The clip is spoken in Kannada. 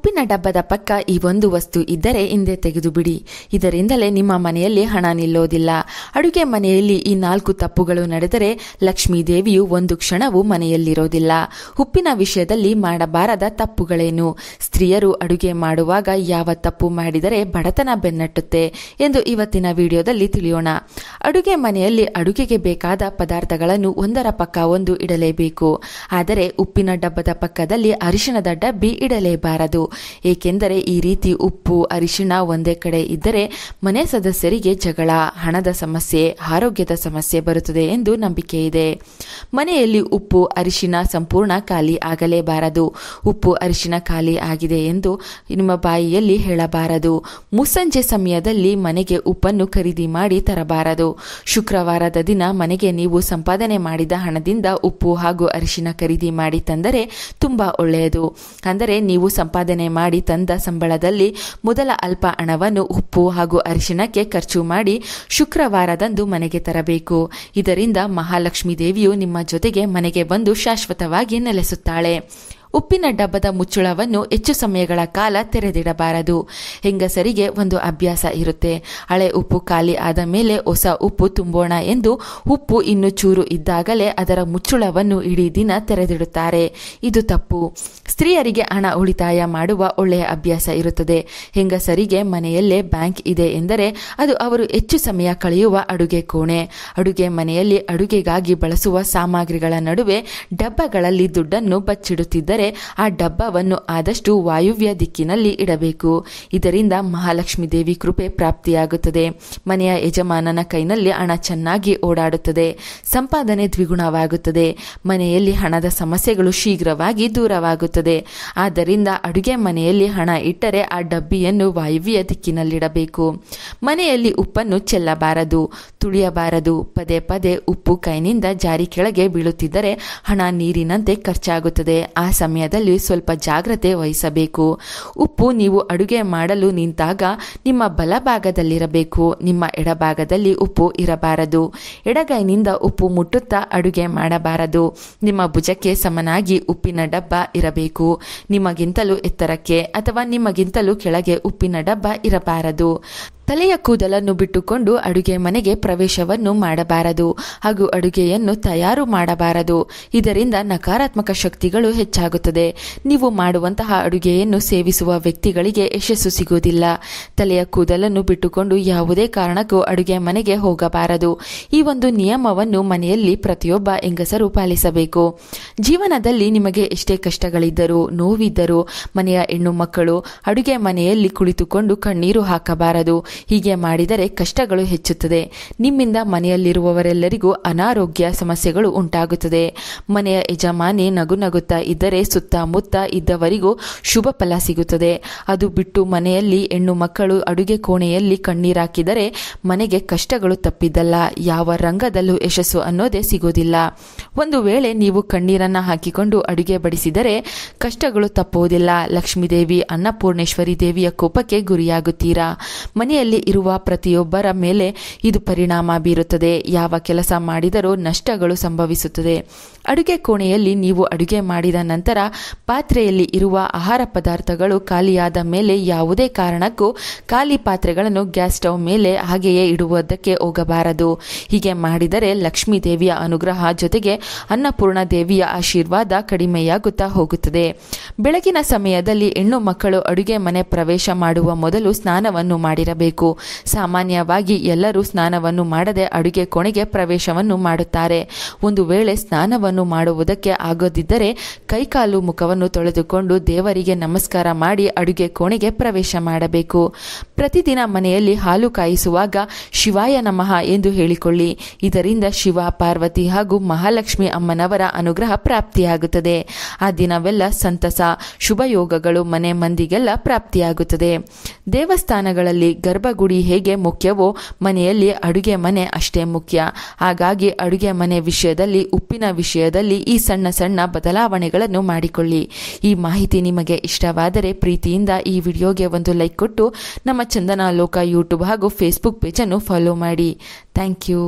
ಉಪ್ಪಿನ ಡಬ್ಬದ ಪಕ್ಕ ಈ ಒಂದು ವಸ್ತು ಇದ್ದರೆ ಹಿಂದೆ ತೆಗೆದು ಬಿಡಿ. ಇದರಿಂದಲೇ ನಿಮ್ಮ ಮನೆಯಲ್ಲಿ ಹಣ ನಿಲ್ಲೋದಿಲ್ಲ. ಅಡುಗೆ ಮನೆಯಲ್ಲಿ ಈ 4 ತಪ್ಪುಗಳು ನಡೆದರೆ ಲಕ್ಷ್ಮೀ ದೇವಿಯು ಒಂದು ಕ್ಷಣವೂ ಮನೆಯಲ್ಲಿರೋದಿಲ್ಲ. ಉಪ್ಪಿನ ವಿಷಯದಲ್ಲಿ ಮಾಡಬಾರದ ತಪ್ಪುಗಳೇನು? ಸ್ತ್ರೀಯರು ಅಡುಗೆ ಮಾಡುವಾಗ ಯಾವ ತಪ್ಪು ಮಾಡಿದರೆ ಬಡತನ ಬೆನ್ನಟ್ಟುತ್ತೆ ಎಂದು ಇವತ್ತಿನ ವಿಡಿಯೋದಲ್ಲಿ ತಿಳಿಯೋಣ. ಅಡುಗೆ ಮನೆಯಲ್ಲಿ ಅಡುಗೆಗೆ ಬೇಕಾದ ಪದಾರ್ಥಗಳನ್ನು ಒಂದರ ಪಕ್ಕ ಒಂದು ಇಡಲೇಬೇಕು. ಆದರೆ ಉಪ್ಪಿನ ಡಬ್ಬದ ಪಕ್ಕದಲ್ಲಿ ಅರಿಶಿಣದ ಡಬ್ಬಿ ಇಡಲೇಬಾರದು. ಏಕೆಂದರೆ ಈ ರೀತಿ ಉಪ್ಪು ಅರಿಶಿಣ ಒಂದೇ ಕಡೆ ಇದ್ದರೆ ಮನೆ ಸದಸ್ಯರಿಗೆ ಜಗಳ, ಹಣದ ಸಮಸ್ಯೆ, ಆರೋಗ್ಯದ ಸಮಸ್ಯೆ ಬರುತ್ತದೆ ಎಂದು ನಂಬಿಕೆ ಇದೆ. ಮನೆಯಲ್ಲಿ ಉಪ್ಪು ಅರಿಶಿಣ ಸಂಪೂರ್ಣ ಖಾಲಿ ಆಗಲೇಬಾರದು. ಉಪ್ಪು ಅರಿಶಿಣ ಖಾಲಿ ಆಗಿದೆ ಎಂದು ನಿಮ್ಮ ಬಾಯಿಯಲ್ಲಿ ಹೇಳಬಾರದು. ಮುಸ್ಸಂಜೆ ಸಮಯದಲ್ಲಿ ಮನೆಗೆ ಉಪ್ಪನ್ನು ಖರೀದಿ ಮಾಡಿ ತರಬಾರದು. ಶುಕ್ರವಾರದ ದಿನ ಮನೆಗೆ ನೀವು ಸಂಪಾದನೆ ಮಾಡಿದ ಹಣದಿಂದ ಉಪ್ಪು ಹಾಗೂ ಅರಿಶಿಣ ಖರೀದಿ ಮಾಡಿ ತಂದರೆ ತುಂಬಾ ಒಳ್ಳೆಯದು. ಅಂದರೆ ನೀವು ಸಂಪಾದನೆ ಮಾಡಿ ತಂದ ಸಂಬಳದಲ್ಲಿ ಮೊದಲ ಅಲ್ಪ ಹಣವನ್ನು ಉಪ್ಪು ಹಾಗೂ ಅರಿಶಿಣಕ್ಕೆ ಖರ್ಚು ಮಾಡಿ ಶುಕ್ರವಾರದಂದು ಮನೆಗೆ ತರಬೇಕು. ಇದರಿಂದ ಮಹಾಲಕ್ಷ್ಮೀ ದೇವಿಯು ನಿಮ್ಮ ಜೊತೆಗೆ ಮನೆಗೆ ಬಂದು ಶಾಶ್ವತವಾಗಿ ನೆಲೆಸುತ್ತಾಳೆ. ಉಪ್ಪಿನ ಡಬ್ಬದ ಮುಚ್ಚಳವನ್ನು ಹೆಚ್ಚು ಸಮಯಗಳ ಕಾಲ ತೆರೆದಿಡಬಾರದು. ಹೆಂಗಸರಿಗೆ ಒಂದು ಅಭ್ಯಾಸ ಇರುತ್ತೆ, ಹಳೆ ಉಪ್ಪು ಖಾಲಿ ಆದ ಮೇಲೆ ಹೊಸ ಉಪ್ಪು ತುಂಬೋಣ ಎಂದು. ಉಪ್ಪು ಇನ್ನು ಚೂರು ಇದ್ದಾಗಲೇ ಅದರ ಮುಚ್ಚಳವನ್ನು ಇಡೀ ದಿನ ತೆರೆದಿಡುತ್ತಾರೆ. ಇದು ತಪ್ಪು. ಸ್ತ್ರೀಯರಿಗೆ ಹಣ ಉಳಿತಾಯ ಮಾಡುವ ಒಳ್ಳೆಯ ಅಭ್ಯಾಸ ಇರುತ್ತದೆ. ಹೆಂಗಸರಿಗೆ ಮನೆಯಲ್ಲೇ ಬ್ಯಾಂಕ್ ಇದೆ ಎಂದರೆ ಅದು ಅವರು ಹೆಚ್ಚು ಸಮಯ ಕಳೆಯುವ ಅಡುಗೆ ಕೋಣೆ. ಅಡುಗೆ ಮನೆಯಲ್ಲಿ ಅಡುಗೆಗಾಗಿ ಬಳಸುವ ಸಾಮಗ್ರಿಗಳ ನಡುವೆ ಡಬ್ಬಗಳಲ್ಲಿ ದುಡ್ಡನ್ನು ಬಚ್ಚಿಡುತ್ತಿದ್ದರೆ ಆ ಡಬ್ಬವನ್ನು ಆದಷ್ಟು ವಾಯುವ್ಯ ದಿಕ್ಕಿನಲ್ಲಿ ಇಡಬೇಕು. ಇದರಿಂದ ಮಹಾಲಕ್ಷ್ಮೀ ದೇವಿ ಕೃಪೆ ಪ್ರಾಪ್ತಿಯಾಗುತ್ತದೆ. ಮನೆಯ ಯಜಮಾನನ ಕೈನಲ್ಲಿ ಹಣ ಚೆನ್ನಾಗಿ ಓಡಾಡುತ್ತದೆ. ಸಂಪಾದನೆ ದ್ವಿಗುಣವಾಗುತ್ತದೆ. ಮನೆಯಲ್ಲಿ ಹಣದ ಸಮಸ್ಯೆಗಳು ಶೀಘ್ರವಾಗಿ ದೂರವಾಗುತ್ತದೆ. ಆದ್ದರಿಂದ ಅಡುಗೆ ಮನೆಯಲ್ಲಿ ಹಣ ಇಟ್ಟರೆ ಆ ಡಬ್ಬಿಯನ್ನು ವಾಯುವ್ಯ ದಿಕ್ಕಿನಲ್ಲಿಡಬೇಕು. ಮನೆಯಲ್ಲಿ ಉಪ್ಪನ್ನು ಚೆಲ್ಲಬಾರದು, ತುಳಿಯಬಾರದು. ಪದೇ ಪದೇ ಉಪ್ಪು ಕೈನಿಂದ ಜಾರಿ ಕೆಳಗೆ ಬೀಳುತ್ತಿದ್ದರೆ ಹಣ ನೀರಿನಂತೆ ಖರ್ಚಾಗುತ್ತದೆ. ಆ ಸಮಯದಲ್ಲಿ ಸ್ವಲ್ಪ ಜಾಗ್ರತೆ ವಹಿಸಬೇಕು. ಉಪ್ಪು ನೀವು ಅಡುಗೆ ಮಾಡಲು ನಿಂತಾಗ ನಿಮ್ಮ ಬಲಭಾಗದಲ್ಲಿರಬೇಕು. ನಿಮ್ಮ ಎಡಭಾಗದಲ್ಲಿ ಉಪ್ಪು ಇರಬಾರದು. ಎಡಗೈನಿಂದ ಉಪ್ಪು ಮುಟ್ಟುತ್ತಾ ಅಡುಗೆ ಮಾಡಬಾರದು. ನಿಮ್ಮ ಭುಜಕ್ಕೆ ಸಮನಾಗಿ ಉಪ್ಪಿನ ಡಬ್ಬ ಇರಬೇಕು. ನಿಮಗಿಂತಲೂ ಎತ್ತರಕ್ಕೆ ಅಥವಾ ನಿಮಗಿಂತಲೂ ಕೆಳಗೆ ಉಪ್ಪಿನ ಡಬ್ಬ ಇರಬಾರದು. ತಲೆಯ ಕೂದಲನ್ನು ಬಿಟ್ಟುಕೊಂಡು ಅಡುಗೆ ಮನೆಗೆ ಪ್ರವೇಶವನ್ನು ಮಾಡಬಾರದು ಹಾಗೂ ಅಡುಗೆಯನ್ನು ತಯಾರು ಮಾಡಬಾರದು. ಇದರಿಂದ ನಕಾರಾತ್ಮಕ ಶಕ್ತಿಗಳು ಹೆಚ್ಚಾಗುತ್ತದೆ. ನೀವು ಮಾಡುವಂತಹ ಅಡುಗೆಯನ್ನು ಸೇವಿಸುವ ವ್ಯಕ್ತಿಗಳಿಗೆ ಯಶಸ್ಸು ಸಿಗುವುದಿಲ್ಲ. ತಲೆಯ ಕೂದಲನ್ನು ಬಿಟ್ಟುಕೊಂಡು ಯಾವುದೇ ಕಾರಣಕ್ಕೂ ಅಡುಗೆ ಮನೆಗೆ ಹೋಗಬಾರದು. ಈ ಒಂದು ನಿಯಮವನ್ನು ಮನೆಯಲ್ಲಿ ಪ್ರತಿಯೊಬ್ಬ ಹೆಂಗಸರು ಪಾಲಿಸಬೇಕು. ಜೀವನದಲ್ಲಿ ನಿಮಗೆ ಎಷ್ಟೇ ಕಷ್ಟಗಳಿದ್ದರೂ ನೋವಿದ್ದರೂ ಮನೆಯ ಹೆಣ್ಣು ಮಕ್ಕಳು ಅಡುಗೆ ಮನೆಯಲ್ಲಿ ಕುಳಿತುಕೊಂಡು ಕಣ್ಣೀರು ಹಾಕಬಾರದು. ಹೀಗೆ ಮಾಡಿದರೆ ಕಷ್ಟಗಳು ಹೆಚ್ಚುತ್ತದೆ. ನಿಮ್ಮಿಂದ ಮನೆಯಲ್ಲಿರುವವರೆಲ್ಲರಿಗೂ ಅನಾರೋಗ್ಯ ಸಮಸ್ಯೆಗಳು ಉಂಟಾಗುತ್ತದೆ. ಮನೆಯ ಯಜಮಾನಿ ನಗುತ್ತಾ ಇದ್ದರೆ ಸುತ್ತಮುತ್ತ ಇದ್ದವರಿಗೂ ಶುಭ ಫಲ ಸಿಗುತ್ತದೆ. ಅದು ಬಿಟ್ಟು ಮನೆಯಲ್ಲಿ ಹೆಣ್ಣು ಮಕ್ಕಳು ಅಡುಗೆ ಕೋಣೆಯಲ್ಲಿ ಕಣ್ಣೀರಾಕಿದರೆ ಮನೆಗೆ ಕಷ್ಟಗಳು ತಪ್ಪಿದ್ದಲ್ಲ. ಯಾವ ರಂಗದಲ್ಲೂ ಯಶಸ್ಸು ಅನ್ನೋದೇ ಸಿಗೋದಿಲ್ಲ. ಒಂದು ವೇಳೆ ನೀವು ಕಣ್ಣೀರನ್ನ ಹಾಕಿಕೊಂಡು ಅಡುಗೆ ಬಡಿಸಿದರೆ ಕಷ್ಟಗಳು ತಪ್ಪುವುದಿಲ್ಲ. ಲಕ್ಷ್ಮೀದೇವಿ ಅನ್ನಪೂರ್ಣೇಶ್ವರಿ ದೇವಿಯ ಕೋಪಕ್ಕೆ ಗುರಿಯಾಗುತ್ತೀರಾ. ಮನೆಯಲ್ಲಿ ಇರುವ ಪ್ರತಿಯೊಬ್ಬರ ಮೇಲೆ ಇದು ಪರಿಣಾಮ ಬೀರುತ್ತದೆ. ಯಾವ ಕೆಲಸ ಮಾಡಿದರೂ ನಷ್ಟಗಳು ಸಂಭವಿಸುತ್ತದೆ. ಅಡುಗೆ ಕೋಣೆಯಲ್ಲಿ ನೀವು ಅಡುಗೆ ಮಾಡಿದ ನಂತರ ಪಾತ್ರೆಯಲ್ಲಿ ಇರುವ ಆಹಾರ ಪದಾರ್ಥಗಳು ಖಾಲಿಯಾದ ಮೇಲೆ ಯಾವುದೇ ಕಾರಣಕ್ಕೂ ಖಾಲಿ ಪಾತ್ರೆಗಳನ್ನು ಗ್ಯಾಸ್ ಸ್ಟವ್ ಮೇಲೆ ಹಾಗೆಯೇ ಇಡುವುದಕ್ಕೆ ಹೋಗಬಾರದು. ಹೀಗೆ ಮಾಡಿದರೆ ಲಕ್ಷ್ಮೀ ದೇವಿಯ ಅನುಗ್ರಹ ಜೊತೆಗೆ ಅನ್ನಪೂರ್ಣ ದೇವಿಯ ಆಶೀರ್ವಾದ ಕಡಿಮೆಯಾಗುತ್ತಾ ಹೋಗುತ್ತದೆ. ಬೆಳಗಿನ ಸಮಯದಲ್ಲಿ ಹೆಣ್ಣು ಮಕ್ಕಳು ಅಡುಗೆ ಮನೆ ಪ್ರವೇಶ ಮಾಡುವ ಮೊದಲು ಸ್ನಾನವನ್ನು ಮಾಡಿರಬೇಕು. ಸಾಮಾನ್ಯವಾಗಿ ಎಲ್ಲರೂ ಸ್ನಾನವನ್ನು ಮಾಡದೆ ಅಡುಗೆ ಕೋಣೆಗೆ ಪ್ರವೇಶವನ್ನು ಮಾಡುತ್ತಾರೆ. ಒಂದು ವೇಳೆ ಸ್ನಾನವನ್ನು ಮಾಡುವುದಕ್ಕೆ ಆಗೋದಿದ್ದರೆ ಕೈಕಾಲು ಮುಖವನ್ನು ತೊಳೆದುಕೊಂಡು ದೇವರಿಗೆ ನಮಸ್ಕಾರ ಮಾಡಿ ಅಡುಗೆ ಕೋಣೆಗೆ ಪ್ರವೇಶ ಮಾಡಬೇಕು. ಪ್ರತಿದಿನ ಮನೆಯಲ್ಲಿ ಹಾಲು ಕಾಯಿಸುವಾಗ ಶಿವಾಯ ನಮಃ ಎಂದು ಹೇಳಿಕೊಳ್ಳಿ. ಇದರಿಂದ ಶಿವ, ಪಾರ್ವತಿ ಹಾಗೂ ಮಹಾಲಕ್ಷ್ಮಿ ಅಮ್ಮನವರ ಅನುಗ್ರಹ ಪ್ರಾಪ್ತಿಯಾಗುತ್ತದೆ. ಆ ದಿನವೆಲ್ಲ ಸಂತಸ, ಶುಭಯೋಗಗಳು ಮನೆ ಮಂದಿಗೆಲ್ಲ ಪ್ರಾಪ್ತಿಯಾಗುತ್ತದೆ. ದೇವಸ್ಥಾನಗಳಲ್ಲಿ ಗರ್ಭಗುಡಿ ಹೇಗೆ ಮುಖ್ಯವೋ ಮನೆಯಲ್ಲಿ ಅಡುಗೆ ಮನೆ ಅಷ್ಟೇ ಮುಖ್ಯ. ಹಾಗಾಗಿ ಅಡುಗೆ ಮನೆ ವಿಷಯದಲ್ಲಿ, ಉಪ್ಪಿನ ವಿಷಯದಲ್ಲಿ ಈ ಸಣ್ಣ ಸಣ್ಣ ಬದಲಾವಣೆಗಳನ್ನು ಮಾಡಿಕೊಳ್ಳಿ. ಈ ಮಾಹಿತಿ ನಿಮಗೆ ಇಷ್ಟವಾದರೆ ಪ್ರೀತಿಯಿಂದ ಈ ವಿಡಿಯೋಗೆ ಒಂದು ಲೈಕ್ ಕೊಟ್ಟು ನಮ್ಮ ಚಂದನ ಲೋಕ ಯೂಟ್ಯೂಬ್ ಹಾಗೂ ಫೇಸ್ಬುಕ್ ಪೇಜನ್ನು ಫಾಲೋ ಮಾಡಿ. Thank you.